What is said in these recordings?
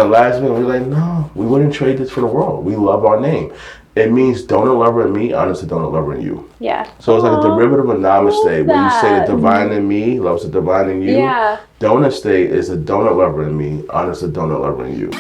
the last minute, we were like, no, we wouldn't trade this for the world. We love our name. It means donut lover in me, Donutste Doughnut lover in you. Yeah. So it's like a derivative of namaste, where you say the divine in me loves the divine in you. Yeah. Donutste is a donut lover in me, Donutste Doughnut lover in you.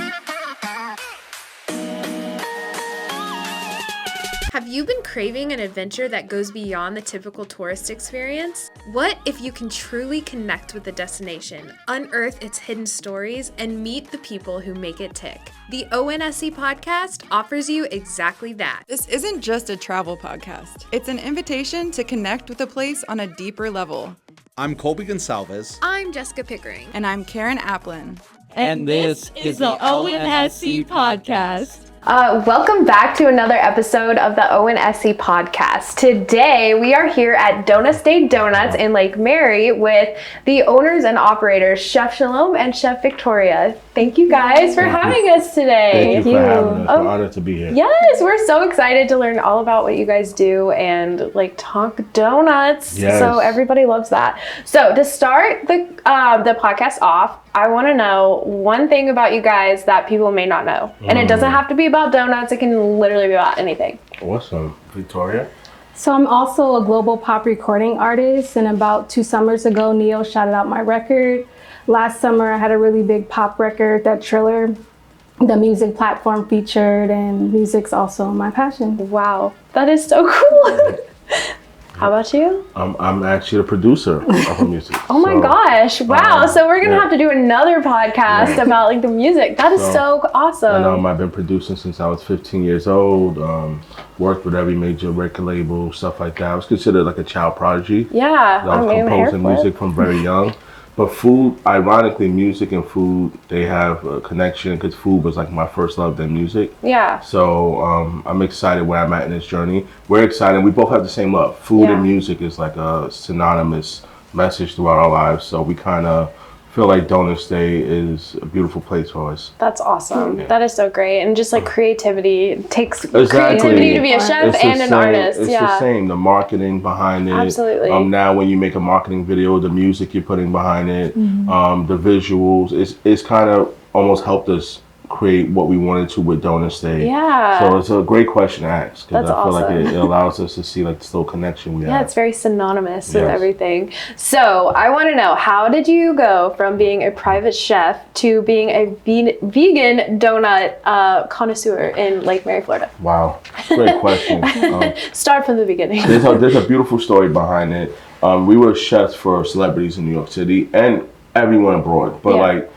Have you been craving an adventure that goes beyond the typical tourist experience? What if you can truly connect with the destination, unearth its hidden stories, and meet the people who make it tick? The ONSC podcast offers you exactly that. This isn't just a travel podcast. It's an invitation to connect with a place on a deeper level. I'm Colby Gonsalves. I'm Jessica Pickering. And I'm Karen Applin. And this is the ONSC podcast. Welcome back to another episode of the ONSC podcast. Today we are here at Donutste Doughnut in Lake Mary with the owners and operators, Chef Shalom and Chef Victoria. Thank you guys for having us today. Thank you for having us. It's an honor to be here. Yes, we're so excited to learn all about what you guys do and like talk donuts. Yes. So everybody loves that. So to start the podcast off, I want to know one thing about you guys that people may not know. And it doesn't have to be about donuts. It can literally be about anything. Awesome. Victoria? So I'm also a global pop recording artist, and about 2 summers ago, Neo shouted out my record. Last summer, I had a really big pop record that Triller, the music platform, featured, and music's also my passion. Wow, that is so cool. How about you? I'm actually the producer of her music. Oh my gosh, wow. So we're going to have to do another podcast about like the music. That is so awesome. And I've been producing since I was 15 years old. Worked with every major record label, stuff like that. I was considered like a child prodigy. Yeah, I was composing music from very young. But food, ironically, music and food, they have a connection because food was like my first love than music. Yeah. So I'm excited where I'm at in this journey. We're excited. We both have the same love. Food and music is like a synonymous message throughout our lives. So we kind of feel like Donutste is a beautiful place for us. That's awesome. Yeah. That is so great. And just like creativity, it takes exactly. creativity to be a chef and an artist. It's the same. The marketing behind it. Absolutely. Now when you make a marketing video, the music you're putting behind it, the visuals, it's kind of almost helped us create what we wanted to with Donutste. Yeah. So it's a great question to ask. That's I feel awesome. like it allows us to see like this little connection we have. Yeah, it's very synonymous with everything. So I want to know, how did you go from being a private chef to being a vegan donut connoisseur in Lake Mary, Florida? Wow, great question. Start from the beginning. There's a beautiful story behind it. We were chefs for celebrities in New York City and everyone abroad. But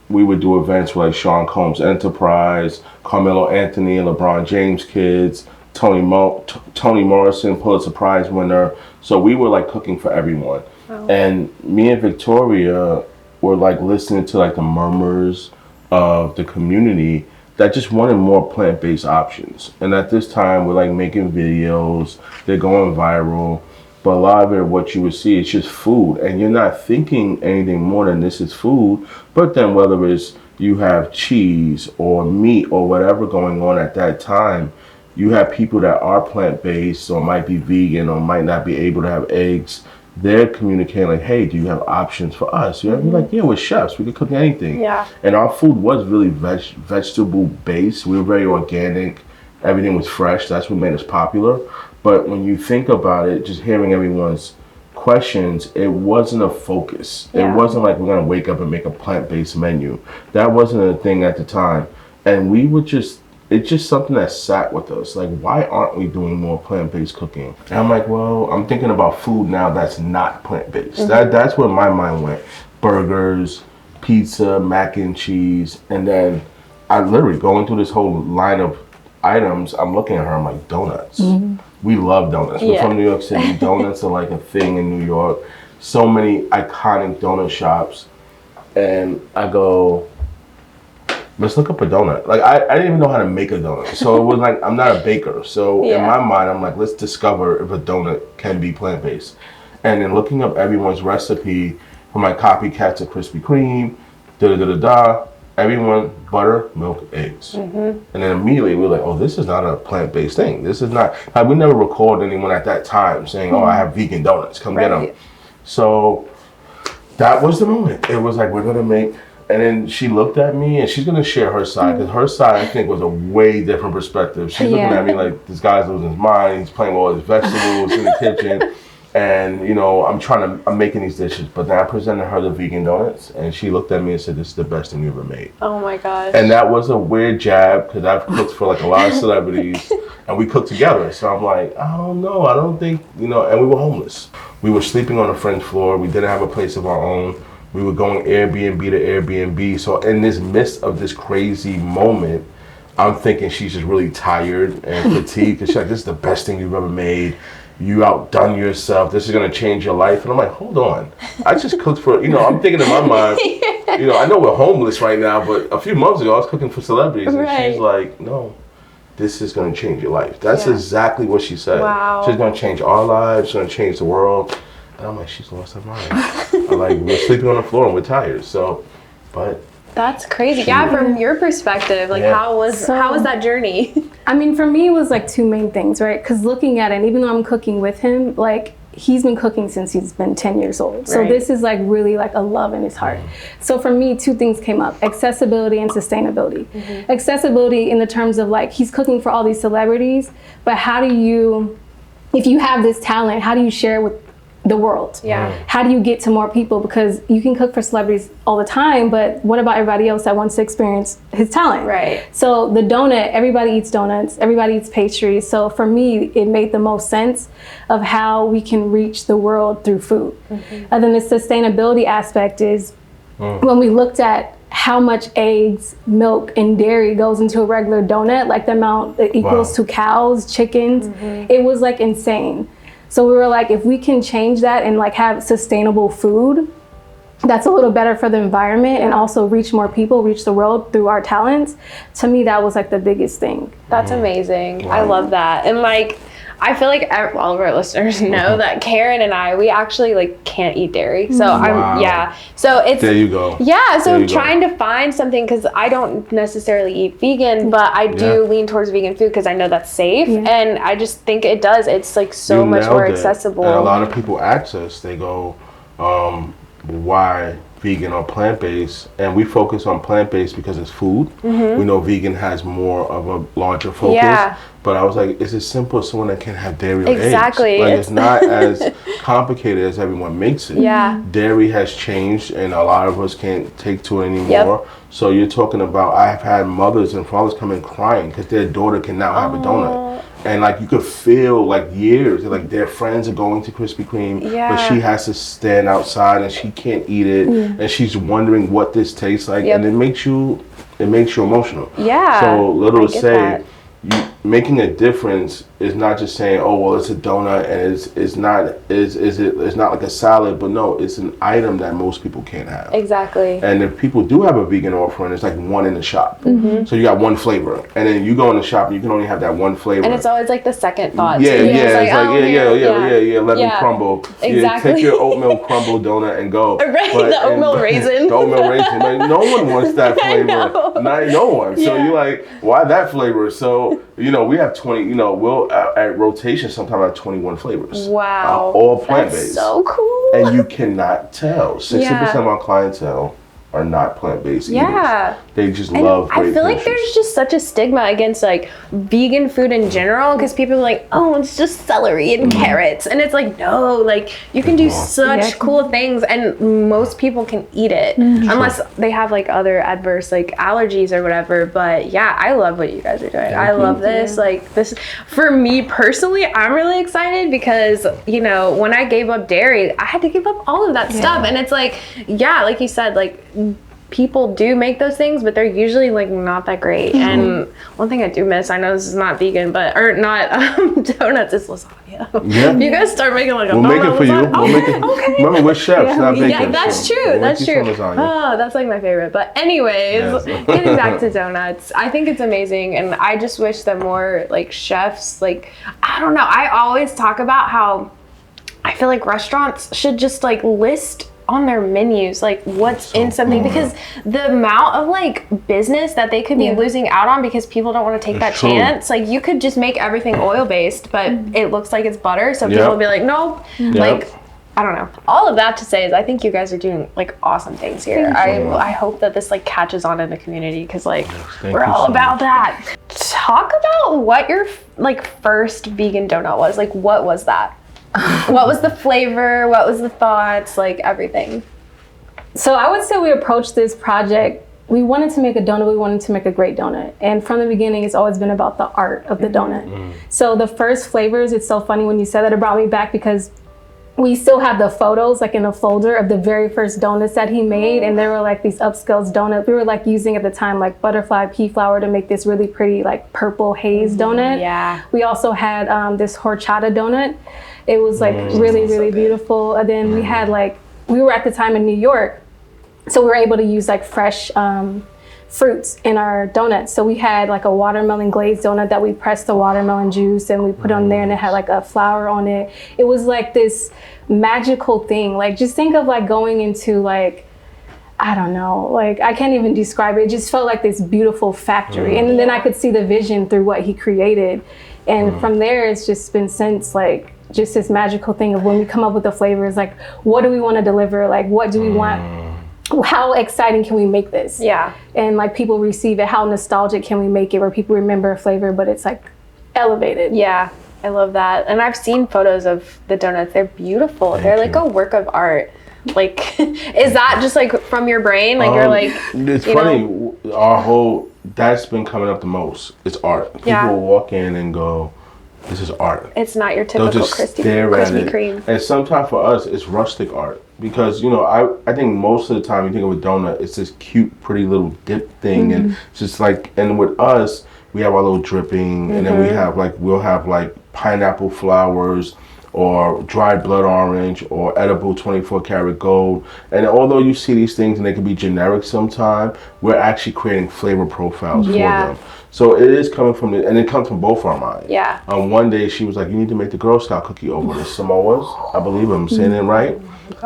we would do events with like Sean Combs Enterprise, Carmelo Anthony and LeBron James kids, Toni Morrison, Pulitzer Prize winner. So we were like cooking for everyone. Wow. And me and Victoria were like listening to like the murmurs of the community that just wanted more plant-based options. And at this time we're like making videos, they're going viral. But a lot of it, what you would see, is just food. And you're not thinking anything more than this is food. But then whether it's you have cheese or meat or whatever going on at that time, you have people that are plant-based or might be vegan or might not be able to have eggs. They're communicating like, hey, do you have options for us? You're like, yeah, we're chefs. We can cook anything. Yeah. And our food was really vegetable-based. We were very organic. Everything was fresh. That's what made us popular. But when you think about it, just hearing everyone's questions, it wasn't a focus. Yeah. It wasn't like we're going to wake up and make a plant-based menu. That wasn't a thing at the time. And we would just, it's just something that sat with us. Like, why aren't we doing more plant-based cooking? And I'm like, well, I'm thinking about food now that's not plant-based. That's where my mind went. Burgers, pizza, mac and cheese. And then I literally going through this whole line of items, I'm looking at her, I'm like, donuts. We love donuts. We're from New York City. Donuts are like a thing in New York. So many iconic donut shops. And I go, let's look up a donut. Like, I didn't even know how to make a donut. So it was like, I'm not a baker. So in my mind, I'm like, let's discover if a donut can be plant-based. And then looking up everyone's recipe, from my copycat to Krispy Kreme, everyone, butter, milk, eggs. And then immediately we were like, oh, this is not a plant-based thing. This is not, like, we never recalled anyone at that time saying, oh, I have vegan donuts, come get them. So that was the moment. It was like, we're gonna make And then she looked at me, and she's gonna share her side, because her side, I think, was a way different perspective. She's looking at me like, this guy's losing his mind. He's playing with all his vegetables in the kitchen, and I'm making these dishes. But then I presented her the vegan donuts, and she looked at me and said, "This is the best thing you ever made." Oh my gosh. And that was a weird jab, because I've cooked for like a lot of celebrities, and we cooked together. So I'm like, I don't know, I don't think, and we were homeless. We were sleeping on a friend's floor. We didn't have a place of our own. We were going Airbnb to Airbnb. So in this midst of this crazy moment, I'm thinking she's just really tired and fatigued. Because she's like, this is the best thing you've ever made. You outdone yourself. This is going to change your life. And I'm like, hold on. I just cooked for, I'm thinking in my mind, I know we're homeless right now, but a few months ago I was cooking for celebrities. And she's like, no, this is going to change your life. That's exactly what she said. Wow. She's going to change our lives. She's going to change the world. And I'm like, she's lost her mind. I'm like, we're sleeping on the floor and we're tired. So, but that's crazy. Yeah, from your perspective, like how was that journey? I mean, for me, it was like two main things, right? Because looking at it, and even though I'm cooking with him, like he's been cooking since he's been 10 years old. So this is like really like a love in his heart. So for me, two things came up: accessibility and sustainability. Accessibility in the terms of like he's cooking for all these celebrities, but how do you, if you have this talent, how do you share it with the world? How do you get to more people? Because you can cook for celebrities all the time, but what about everybody else that wants to experience his talent? So the donut, everybody eats donuts, everybody eats pastries. So for me, it made the most sense of how we can reach the world through food. And then the sustainability aspect is when we looked at how much eggs, milk, and dairy goes into a regular donut, like the amount that equals to cows, chickens, it was like insane. So we were like, if we can change that and like have sustainable food, that's a little better for the environment and also reach more people, reach the world through our talents. To me, that was like the biggest thing. That's amazing. I love that. And like, I feel like all of our listeners know that Karen and we actually like can't eat dairy. So so it's, there you go. Yeah. So I'm trying to find something, because I don't necessarily eat vegan, but I do lean towards vegan food because I know that's safe. And I just think it's like so much more accessible. And a lot of people ask us, they go, why vegan or plant-based? And we focus on plant-based because it's food. We know vegan has more of a larger focus. But I was like, it's as simple as someone that can have dairy or eggs. Like, it's not as complicated as everyone makes it. Dairy has changed, and a lot of us can't take to it anymore. So you're talking about, I've had mothers and fathers come in crying because their daughter can now have a donut. And like, you could feel like years, like their friends are going to Krispy Kreme, but she has to stand outside and she can't eat it. And she's wondering what this tastes like. And it makes you emotional. So little to say, making a difference is not just saying, oh well, it's a donut and it's not like a salad, but no, it's an item that most people can't have. And if people do have a vegan offering, it's like one in the shop. So you got one flavor, and then you go in the shop and you can only have that one flavor. And it's always like the second thought. Let me crumble. Take your oatmeal crumble donut and go. The oatmeal raisin. The oatmeal raisin. Like, no one wants that flavor. No one. So you're like, why that flavor? So we have 20. We'll at rotation sometimes have 21 flavors. Wow. All plant-based. That's so cool. And you cannot tell. 60% of our clientele are not plant-based eaters. They just love great I feel like dishes. there's just such a stigma against like vegan food in general, because people are like, oh, it's just celery and carrots, and it's like, no, like you can do such cool things, and most people can eat it unless they have like other adverse like allergies or whatever. But I love what you guys are doing. I love this. Like this, for me personally, I'm really excited because when I gave up dairy, I had to give up all of that stuff, and it's like, like you said, like people do make those things, but they're usually like not that great. And one thing I do miss, I know this is not vegan, or not donuts, is lasagna. If you guys start making like a we'll donut make it for lasagna, you. Remember, we're chefs, not bakers. Yeah, that's true. That's true. Oh, that's like my favorite. But anyways, getting back to donuts, I think it's amazing, and I just wish that more like chefs, like, I don't know, I always talk about how I feel like restaurants should just like list on their menus like what's in something, because the amount of like business that they could be losing out on because people don't want to take that chance. Like you could just make everything oil based, but it looks like it's butter, so people will be like, nope. Like I don't know. All of that to say is I think you guys are doing like awesome things here. I hope that this like catches on in the community because like we're all about that. Talk about what your like first vegan donut was. Like what was that? What was the flavor? What was the thoughts? Like everything. So I would say we approached this project, we wanted to make a donut, we wanted to make a great donut. And from the beginning, it's always been about the art of the donut. So the first flavors, it's so funny when you said that, it brought me back because we still have the photos like in a folder of the very first donuts that he made. And they were like these upscale donuts. We were like using at the time like butterfly pea flour to make this really pretty like purple haze donut. Yeah. We also had this horchata donut. It was like really, really beautiful. And then we had like, we were at the time in New York. So we were able to use like fresh fruits in our donuts. So we had like a watermelon glazed donut that we pressed the watermelon juice and we put on there, and it had like a flower on it. It was like this magical thing. Like just think of like going into like, I don't know, like I can't even describe it. It just felt like this beautiful factory. And then I could see the vision through what he created. And from there, it's just been since like just this magical thing of when we come up with the flavors, like what do we want to deliver? Like what do we want? How exciting can we make this? Yeah. And like people receive it, how nostalgic can we make it where people remember a flavor, but it's like elevated. Yeah, I love that. And I've seen photos of the donuts. They're beautiful. They're like a work of art. Like, is that just like from your brain? Like you're like, it's funny, our whole, that's been coming up the most. It's art. People walk in and go, this is art. It's not your typical They'll just stare at Krispy it. Kreme. And sometimes for us, it's rustic art. Because, you know, I think most of the time you think of a donut, it's this cute, pretty little dip thing. And it's just like, and with us, we have our little dripping. And then we have like, we'll have like pineapple flowers or dried blood orange or edible 24 karat gold. And although you see these things and they can be generic sometimes, we're actually creating flavor profiles for them. So it is coming from the, and it comes from both our minds. Yeah. One day she was like, you need to make the Girl Scout cookie over the Samoas. I believe I'm saying it right.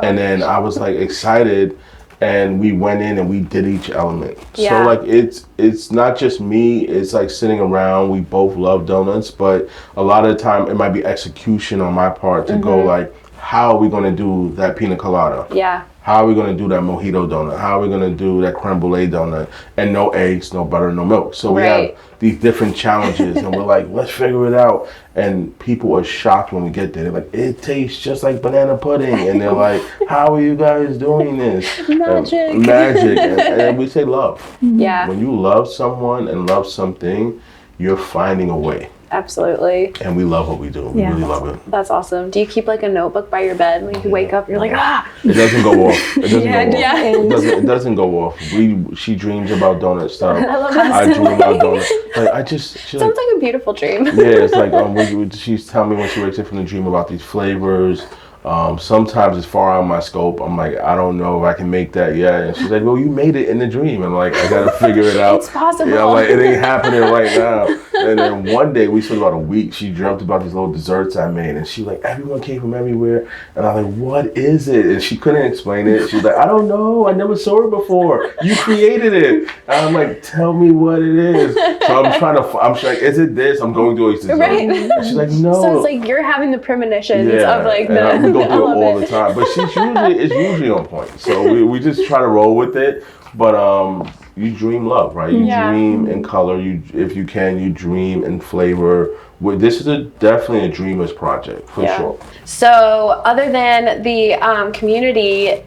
And then I was like excited, and we went in and we did each element. So like it's not just me, it's like sitting around, we both love donuts, but a lot of the time it might be execution on my part to go like, how are we gonna do that pina colada? Yeah. How are we going to do that mojito donut? How are we going to do that creme brulee donut? And no eggs, no butter, no milk. So we have these different challenges and we're like, let's figure it out. And people are shocked when we get there. They're like, it tastes just like banana pudding. And they're like, how are you guys doing this? Magic. Magic. And we say love. Yeah. When you love someone and love something, you're finding a way. Absolutely. And we love what we do. We really love it. That's awesome. Do you keep like a notebook by your bed when you wake up? You're like, It doesn't go off. It doesn't go off. Yeah. It doesn't go off. She dreams about donut stuff. I love that. I dream about donuts. Like Sounds like a beautiful dream. Yeah, it's like she's telling me when she wakes up from the dream about these flavors. Sometimes it's far out of my scope. I'm like, I don't know if I can make that yet. And she's like, well, you made it in the dream. I'm like, I gotta figure it out. It's possible. Yeah, I'm like, it ain't happening right now. And then one day, we spent about a week, she dreamt about these little desserts I made. And she like, everyone came from everywhere. And I'm like, what is it? And she couldn't explain it. She's like, I don't know. I never saw it before. You created it. And I'm like, tell me what it is. So I'm like, is it this? I'm going through these desserts. Right. And she's like, no. So it's like you're having the premonitions of like we go through it all the time, but it's usually on point. So we just try to roll with it. But you dream love, right? You dream in color. If you can, you dream in flavor. This is definitely a dreamer's project for sure. So other than the community,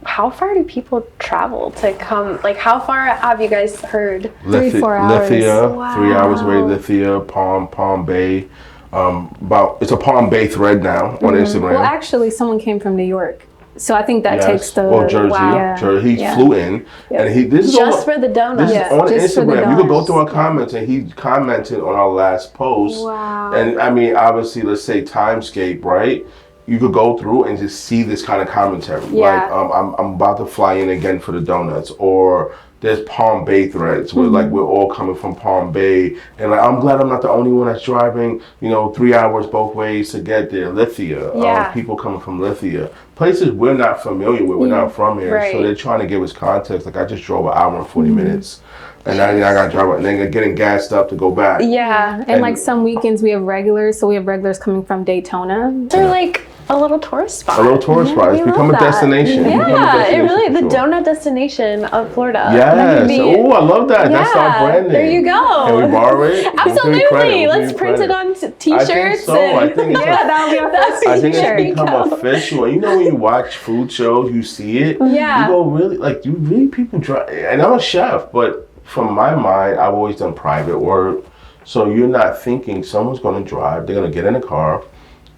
how far do people travel to come? Like, how far have you guys heard? 3-4 hours. Lithia, Wow. 3 hours away. Lithia, Palm Bay. It's a Palm Bay thread now on Instagram. Well, actually, someone came from New York. So I think that takes the... Or Jersey. He flew in. And this is just for the donuts. This is on Instagram. You can go through our comments, and he commented on our last post. Wow. And I mean, obviously, let's say Timescape, right? You could go through and just see this kind of commentary. Yeah. Like, I'm about to fly in again for the donuts. Or there's Palm Bay threads where like we're all coming from Palm Bay, and like I'm glad I'm not the only one that's driving 3 hours both ways to get there. Lithia, people coming from Lithia, places we're not familiar with, we're not from here, so they're trying to give us context. Like I just drove an hour and 40 minutes, and I got to drive, and then getting gassed up to go back. Yeah, and like some weekends we have regulars, so we have regulars coming from Daytona. They're like a little tourist spot. A little tourist spot. It's we become love a that. destination. It's become a Yeah, it destination really, the for sure. donut destination of Florida. Yes. Maybe- Oh, I love that. That's our Yeah, branding. there you go. Can we borrow it? We'll give you Absolutely. credit. We'll give Let's you print it credit. on t-shirts. I think so. I think it's yeah, that'll be our first I think t-shirt. it's become official. And you know when you watch food shows, you see it. Yeah. You go, really, like, you really people try. And I'm a chef, but from my mind, I've always done private work. So you're not thinking someone's going to drive. They're going to get in a car.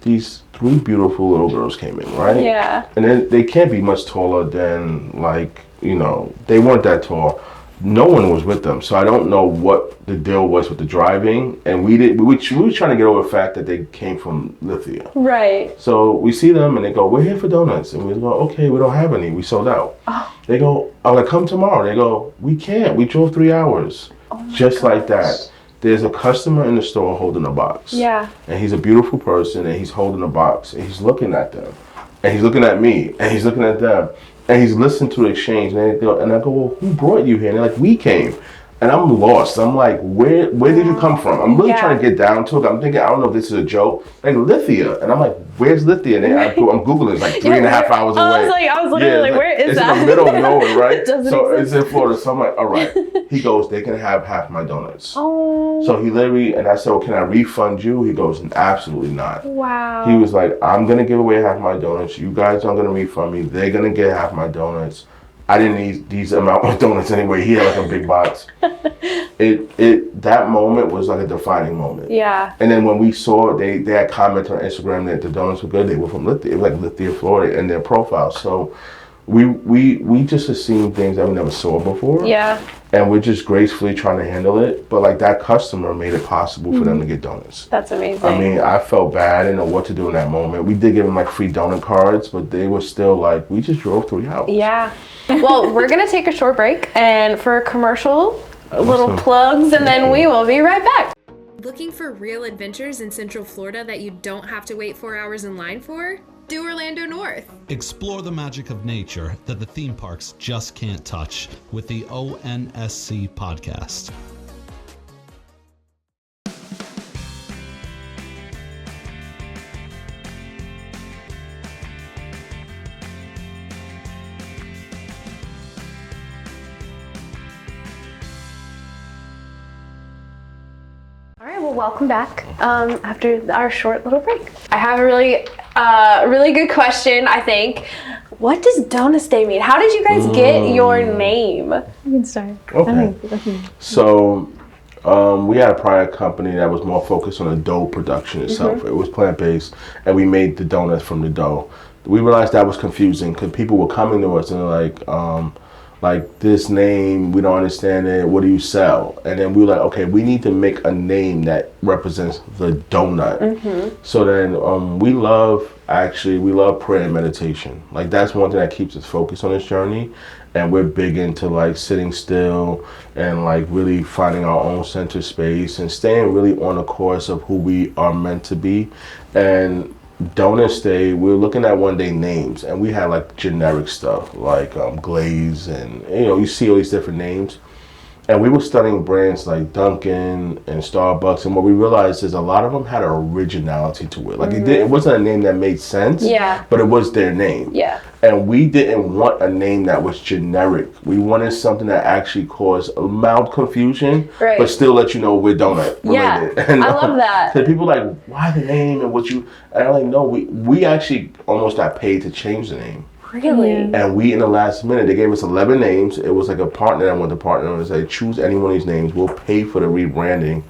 These 3 beautiful little girls came in, right? Yeah. And then they can't be much taller than, like, you know, they weren't that tall. No one was with them, so I don't know what the deal was with the driving. And we were trying to get over the fact that they came from Lithia. Right. So we see them and they go, "We're here for donuts," and we go, "Okay, we don't have any. We sold out." Oh. They go, "I'm gonna come tomorrow." They go, "We can't. We drove 3 hours." Just like that. There's a customer in the store holding a box. Yeah. And he's a beautiful person and he's holding a box and he's looking at them. And he's looking at me and he's looking at them. And he's listening to the exchange. And I go, "Well, who brought you here?" And they're like, "We came." And I'm lost. I'm like, where did you come from? I'm really trying to get down to it. I'm thinking, I don't know if this is a joke. Like, Lithia. And I'm like, where's Lithia? And I'm Googling. It's like 3.5 hours away. I was literally like, where is that? It's in the middle of nowhere, right? So exist. it's in Florida. So I'm like, all right. He goes, "They can have half my donuts." Oh. So he literally, and I said, "Well, can I refund you?" He goes, "Absolutely not." Wow. He was like, "I'm going to give away half my donuts. You guys aren't going to refund me. They're going to get half my donuts." I didn't need these amount of donuts anyway. He had like a big box. That moment was like a defining moment. Yeah. And then when we saw they had commented on Instagram that the donuts were good, they were from Lithia, it was like Lithia, Florida, in their profile. So we just assumed things that we never saw before. Yeah. And we're just gracefully trying to handle it. But like that customer made it possible for them to get donuts. That's amazing. I mean, I felt bad. I didn't know what to do in that moment. We did give them like free donut cards, but they were still like, we just drove 3 hours. Yeah. Well, we're going to take a short break and for a commercial, little Awesome. plugs, and then we will be right back. Looking for real adventures in Central Florida that you don't have to wait 4 hours in line for? Do Orlando North. Explore the magic of nature that the theme parks just can't touch with the ONSC podcast. All right, well, welcome back after our short little break. I have a really good question, I think. What does Donutste mean? How did you guys get your name? You can start. Okay. So we had a prior company that was more focused on the dough production itself. It was plant-based, and we made the donuts from the dough. We realized that was confusing because people were coming to us and they're like this name, we don't understand it. What do you sell? And then we were like, okay, we need to make a name that represents the donut. So then we love prayer and meditation. Like that's one thing that keeps us focused on this journey. And we're big into like sitting still and like really finding our own center space and staying really on the course of who we are meant to be. And Donutste, we were looking at one day names, and we had like generic stuff like Glaze, and you see all these different names. And we were studying brands like Dunkin' and Starbucks, and what we realized is a lot of them had an originality to it. Like it wasn't a name that made sense, but it was their name. Yeah. And we didn't want a name that was generic. We wanted something that actually caused a mild confusion, but still let you know we're donut related. Yeah, And, I love that. So people are like, why the name and what you? And I'm like, no, we actually almost got paid to change the name. Really? And we, in the last minute, they gave us 11 names. It was like a partner that went to partner and said, choose any one of these names. We'll pay for the rebranding.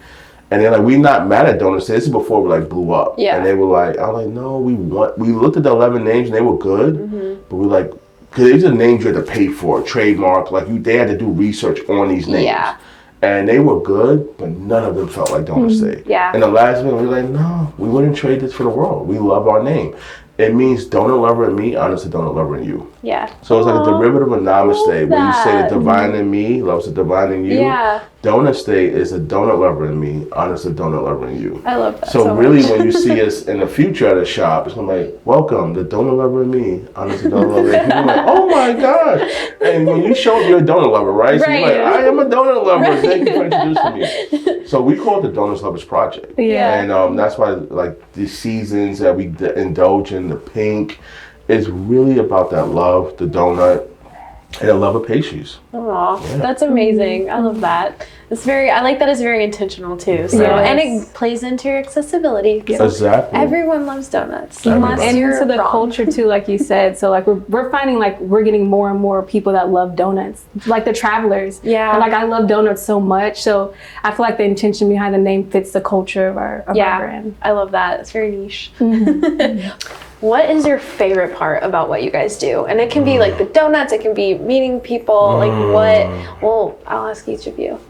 And they're like, we're not mad at Donutste. This is before we like blew up. Yeah. And they were like, I was like, no, we looked at the 11 names and they were good. But we like, because these are names you had to pay for, trademark. Like they had to do research on these names. Yeah. And they were good, but none of them felt like Donutste. Yeah. And the last minute, we were like, no, we wouldn't trade this for the world. We love our name. It means donut lover in me, honest donut lover in you. Yeah. So it's like a derivative of namaste, where you say that. the divine in me loves the divine in you. Yeah. Donutste is a donut lover in me, honest donut lover in you. I love that. So really, much. when you see us in the future at a shop, it's gonna be like, welcome, the donut lover in me, honest donut lover. And people are like, oh my God. And when you show up, you're a donut lover, right? So you're like, I am a donut lover. Thank you for introducing me. So we call it the Donuts Lovers Project. Yeah. And that's why, like, the seasons that we indulge in, the pink, is really about that love, the donut, and the love of pastries. Aw, that's amazing. I love that. I like that it's very intentional too. So, and it plays into your accessibility. So Exactly. everyone loves donuts. Everybody. And into the wrong. culture too, like you said. So like we're finding like we're getting more and more people that love donuts, like the travelers. Yeah. And like I love donuts so much. So I feel like the intention behind the name fits the culture of our brand. I love that. It's very niche. What is your favorite part about what you guys do? And it can be like the donuts, it can be meeting people, like what? Well, I'll ask each of you.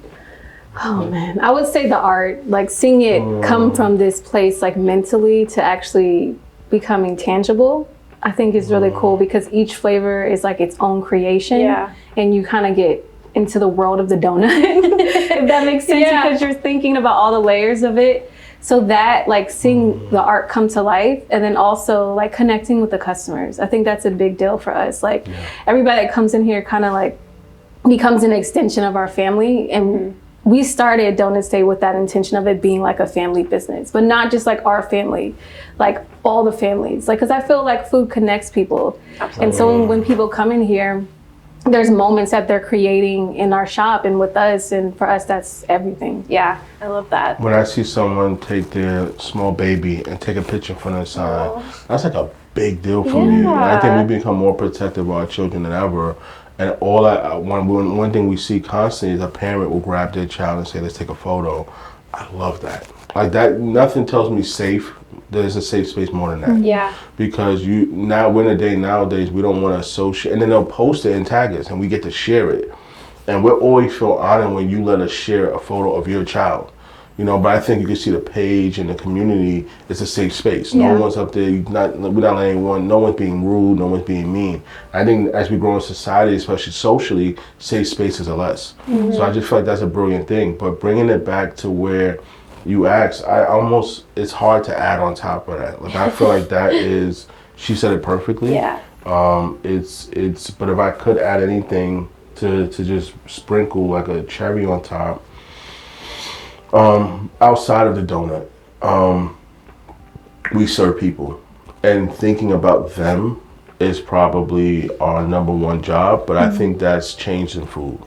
Oh man, I would say the art, like seeing it come from this place, like mentally to actually becoming tangible, I think is really cool because each flavor is like its own creation. Yeah. And you kind of get into the world of the donut, if that makes sense, because you're thinking about all the layers of it. So that, like, seeing the art come to life and then also like connecting with the customers, I think that's a big deal for us. Like everybody that comes in here kind of like becomes an extension of our family. And we started Donutste with that intention of it being like a family business, but not just like our family, like all the families. Like, cause I feel like food connects people. Absolutely. And so when people come in here, there's moments that they're creating in our shop and with us, and for us that's everything. Yeah, I love that. When I see someone take their small baby and take a picture from their sign, that's like a big deal for me. And I think we become more protective of our children than ever. And one thing we see constantly is a parent will grab their child and say, let's take a photo. I love that. Like that, nothing tells me safe. There's a safe space more than that. Yeah. Because we're in a day nowadays, we don't want to associate, and then they'll post it and tag us, and we get to share it. And we'll always feel honored when you let us share a photo of your child. You know, but I think you can see the page and the community is a safe space. No one's up there, we're not letting anyone, no one's being rude, no one's being mean. I think as we grow in society, especially socially, safe spaces are less. So I just feel like that's a brilliant thing. But bringing it back to where you asked, it's hard to add on top of that. Like I feel like that is, she said it perfectly. Yeah. But if I could add anything to just sprinkle like a cherry on top, outside of the donut, we serve people, and thinking about them is probably our number one job, but I think that's changed in food.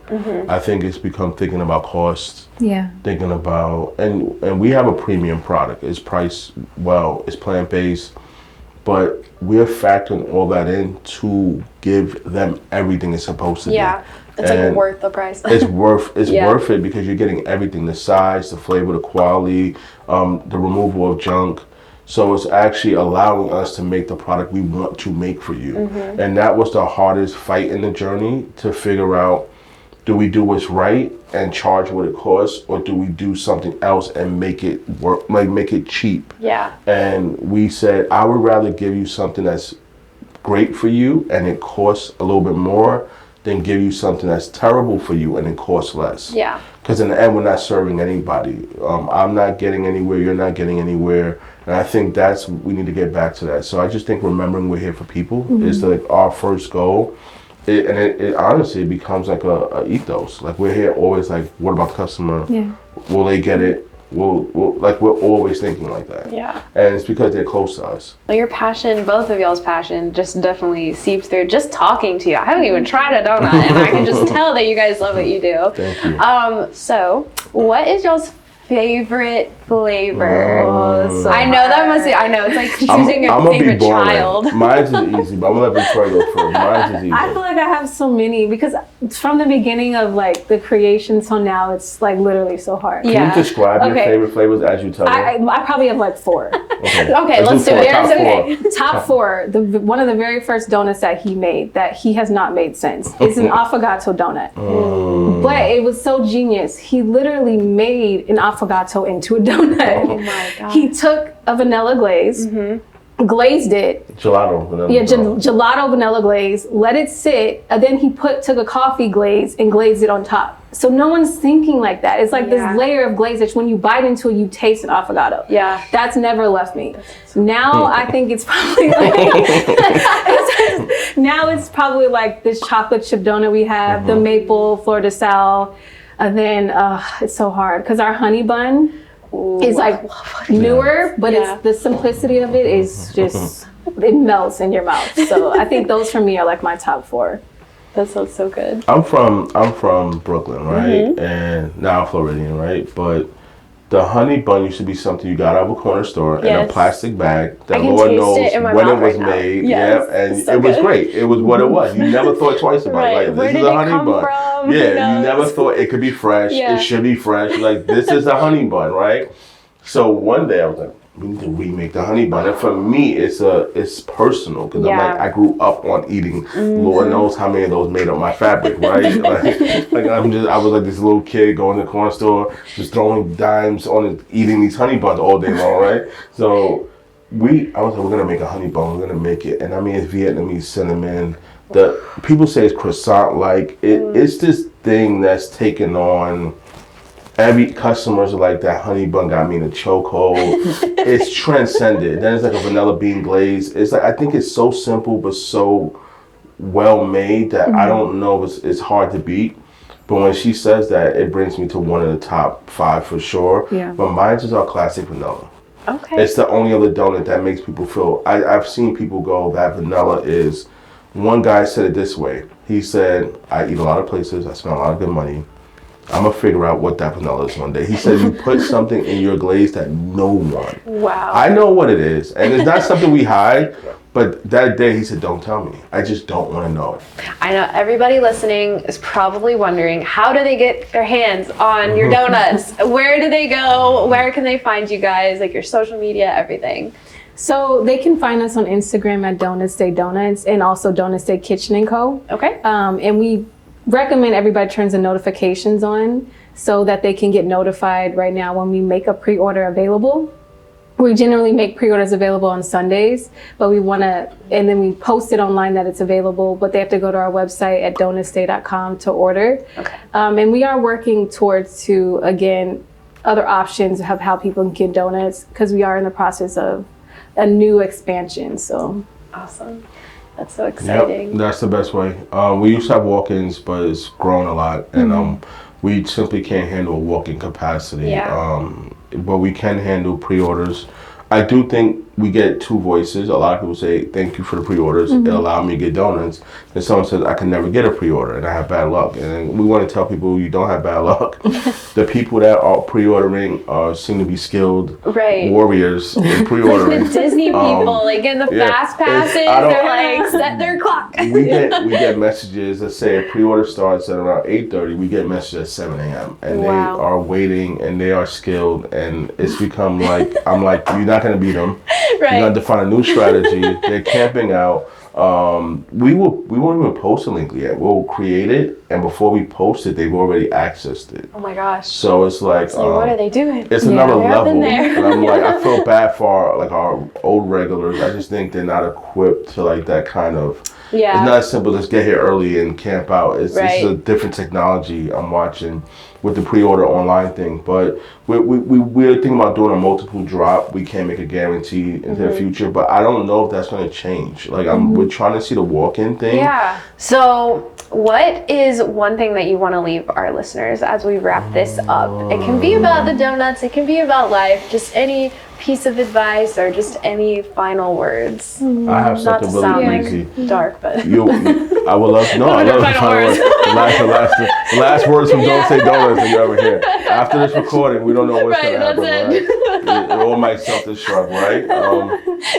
I think it's become thinking about cost, thinking about, and we have a premium product. It's priced well, it's plant-based, but we're factoring all that in to give them everything it's supposed to be. It's like worth the price. It's worth it because you're getting everything, the size, the flavor, the quality, the removal of junk. So it's actually allowing us to make the product we want to make for you. And that was the hardest fight in the journey, to figure out, do we do what's right and charge what it costs, or do we do something else and make it work, like make it cheap? And we said, I would rather give you something that's great for you and it costs a little bit more than give you something that's terrible for you and it costs less. Because in the end, we're not serving anybody. I'm not getting anywhere, you're not getting anywhere. And I think we need to get back to that. So I just think remembering we're here for people is like our first goal. It honestly becomes like a ethos. Like we're here always like, what about the customer? Will they get it? We're always thinking like that. And it's because they're close to us. Well, your passion, both of y'all's passion, just definitely seeps through. Just talking to you, I haven't even tried a donut, and I can just tell that you guys love what you do. Thank you. So what is y'all's favorite flavor? I know that must be, I know it's like choosing your favorite child. Mine's is easy, but I'm gonna let Victoria go first. Mine's is easy. I feel like I have so many because from the beginning of like the creation till now, it's like literally so hard. Can you describe your favorite flavors as you tell them? I probably have like 4. Okay, let's do it. Top 4. One of the very first donuts that he made that he has not made since is an affogato donut. But it was so genius. He literally made an affogato into a donut. Oh my God. He took a vanilla glaze, glazed it. Gelato vanilla. Gelato vanilla glaze, let it sit, and then he took a coffee glaze and glazed it on top. So no one's thinking like that. It's like this layer of glaze that when you bite into it, you taste an affogato. That's never left me. Now I think it's probably like, now it's probably like this chocolate chip donut we have, the maple fleur de sal. And then it's so hard because our honey bun is like newer, but it's the simplicity of it is just it melts in your mouth. So I think those for me are like my top 4. That sounds so good. I'm from Brooklyn, right? And now I'm Floridian, right? But the honey bun used to be something you got out of a corner store in a plastic bag that Lord knows when it was made. Yes. Yeah, and So it was good. great. It was what it was. You never thought twice about it. Like, Where this did is a it honey come bun. from? Who Yeah, you knows? never thought it could be fresh. Yeah. It should be fresh. Like, this is a honey bun, right? So one day I was like, we need to remake the honey bun. And for me, it's personal because I'm like, I grew up on eating. Lord knows how many of those made up my fabric, right? I was like this little kid going to the corner store, just throwing dimes on it, eating these honey buns all day long, right? So I was like, we're gonna make a honey bun. We're gonna make it, and I mean, it's Vietnamese cinnamon. The people say it's croissant like. It's this thing that's taken on. Every customers are like, that honey bun got me in a chokehold. It's transcended. Then it's like a vanilla bean glaze. It's like, I think it's so simple but so well made that I don't know, it's hard to beat. But when she says that, it brings me to one of the top 5 for sure. Yeah. But mine's is our classic vanilla. Okay. It's the only other donut that makes people feel. I've seen people go, that vanilla is. One guy said it this way. He said, I eat a lot of places. I spend a lot of good money. I'm going to figure out what that vanilla is one day. He said, you put something in your glaze that no one. Wow. I know what it is. And it's not something we hide. But that day he said, don't tell me. I just don't want to know. I know everybody listening is probably wondering, how do they get their hands on your donuts? Where do they go? Where can they find you guys? Like your social media, everything. So they can find us on Instagram at Donutste Doughnut and also Donutste Kitchen & Co. Okay. And we recommend everybody turns the notifications on so that they can get notified right now when we make a pre-order available. We generally make pre-orders available on Sundays, but we want to, and then we post it online that it's available, but they have to go to our website at donutste.com to order. Okay. And we are working towards again, other options of how people can get donuts because we are in the process of a new expansion, so. Awesome. That's so exciting. Yep, that's the best way. We used to have walk-ins, but it's grown a lot, and we simply can't handle a walk-in capacity. Yeah. But we can handle pre-orders. I do think we get 2 voices. A lot of people say, thank you for the pre-orders. It allowed me to get donuts. And someone says, I can never get a pre-order and I have bad luck. And we want to tell people you don't have bad luck. The people that are pre-ordering seem to be skilled warriors in pre-ordering. The Disney people, like in the fast passes, they're like, set their clock. we get messages that say a pre-order starts at around 8:30. We get messages at 7 a.m. And they are waiting and they are skilled. And it's become like, I'm like, you're not going to beat them. You're going to find a new strategy. They're camping out. We won't even post a link yet. We'll create it, and before we post it, they've already accessed it. Oh my gosh. So it's like, what are they doing? It's another level. And I'm like, I feel bad for our old regulars. I just think they're not equipped to like that kind of. Yeah. It's not as simple as get here early and camp out. It's a different technology I'm watching with the pre-order online thing. But we're thinking about doing a multiple drop. We can't make a guarantee into the future, but I don't know if that's going to change. Like we're trying to see the walk-in thing. Yeah. So what is one thing that you want to leave our listeners as we wrap this up? It can be about the donuts. It can be about life. Just any piece of advice or just any final words. I have something really easy. Like dark, but I would love I love the final words. The last words from Donutste Doughnut that you ever hear. After this recording, we don't know what's going to happen, right? We all might self-destruct, right?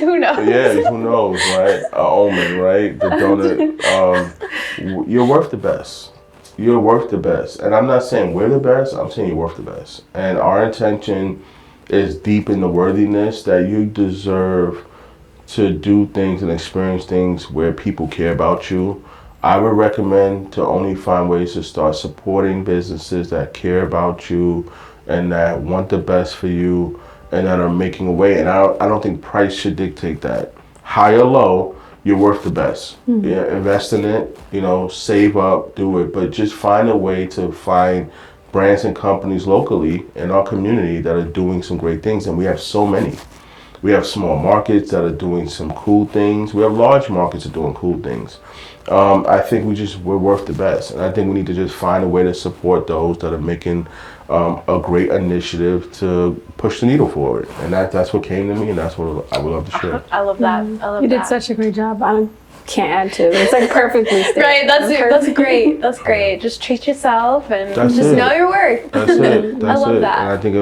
Who knows? Yeah, who knows, right? Omen, right? The donut. You're worth the best. You're worth the best. And I'm not saying we're the best. I'm saying you're worth the best. And our intention is deep in the worthiness that you deserve to do things and experience things where people care about you. I would recommend to only find ways to start supporting businesses that care about you and that want the best for you and that are making a way. And I don't think price should dictate that. High or low, you're worth the best. Yeah, invest in it, save up, do it, but just find a way to find brands and companies locally in our community that are doing some great things, and we have so many. We have small markets that are doing some cool things. We have large markets that are doing cool things. I think we're worth the best, and I think we need to just find a way to support those that are making a great initiative to push the needle forward. And that's what came to me, and that's what I would love to share. I love that. I love You that. did such a great job. I can't add to it. It's like perfectly stated. Right, that's great. That's great. Just treat yourself and That's just it. know your worth. That's it. That's I love it. that. And I think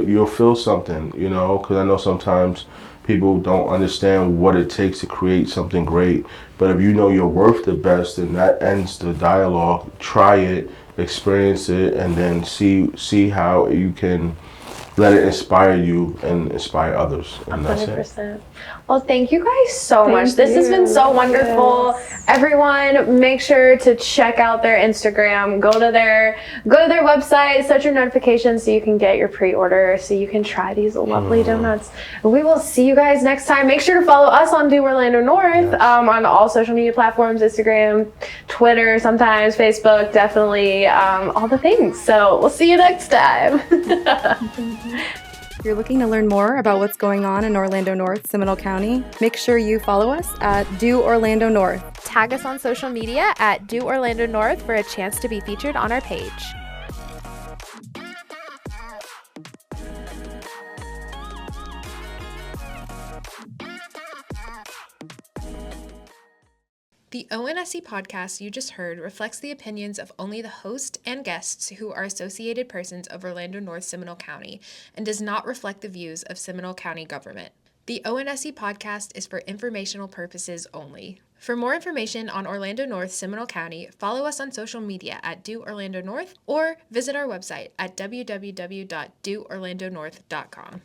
you'll feel something, because I know sometimes people don't understand what it takes to create something great. But if you know you're worth the best, then that ends the dialogue. Try it, experience it, and then see how you can let it inspire you and inspire others. And that's it. 100%. Well, thank you guys so much. Thank This has been so you. wonderful. Yes. Everyone, make sure to check out their Instagram. Go to their website, set your notifications so you can get your pre-order, so you can try these lovely donuts. And we will see you guys next time. Make sure to follow us on Do Orlando North on all social media platforms: Instagram, Twitter, sometimes Facebook, definitely all the things. So we'll see you next time. If you're looking to learn more about what's going on in Orlando North, Seminole County, make sure you follow us at Do Orlando North. Tag us on social media at Do Orlando North for a chance to be featured on our page. The ONSC podcast you just heard reflects the opinions of only the host and guests who are associated persons of Orlando North Seminole County and does not reflect the views of Seminole County government. The ONSC podcast is for informational purposes only. For more information on Orlando North Seminole County, follow us on social media at Do Orlando North or visit our website at www.doorlandonorth.com.